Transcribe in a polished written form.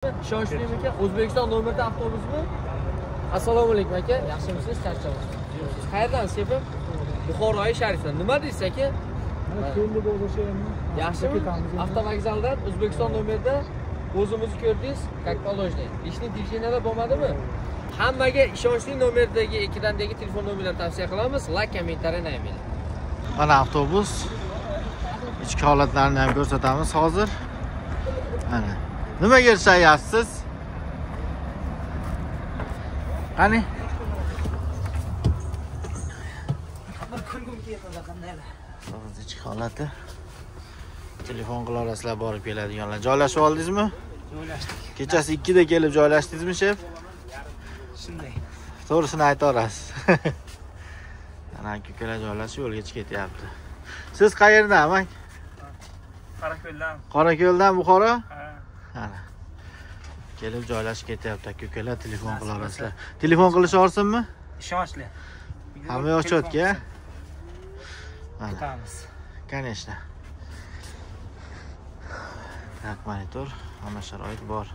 Ishonchli aka, O'zbekiston nomerda avtobusmi? Assalomu alaykum aka, yaxshimisiz? Charchamaysiz. Qayerdan sepib? Buxoroy Sharifdan. Nima deysiz aka? Yaxshimi? Avtovokzaldan O'zbekiston nomerda o'zimizni ko'rdingiz, как положено. Ishning tejinada bo'lmadimi? Hammaga ishonchli nomerdagi ekidandagi telefon nomerlarini tavsiya qilamiz. Like, kommentariy ayting. Mana avtobus. İchki holatlarini ham ko'rsatamiz hozir. Mana. Nimaga erishayapsiz? Qani? Hozir ichki holati. Telefon qila olasizlar, borib keladiganlar. Joylashib oldingizmi? Joylashdik. Kechasi 2 da kelib joylashdingizmi, shef? Shunday. To'g'risini ayta olasiz. Ana ko'kalar joylashib yo'lga ketyapti. Siz qayerdan, amaki? Qorako'ldan. Qorako'ldan Buxoro? Ha. Ana. Kelib joylashib ketyapti, ko'kalar telefon qila olasizlar. Telefon qilish olsinmi? Ishonchli. Hamma yoq cho'tka. Mana. Kutamiz. Конечно. Tak, monitor, hamma sharoit bor.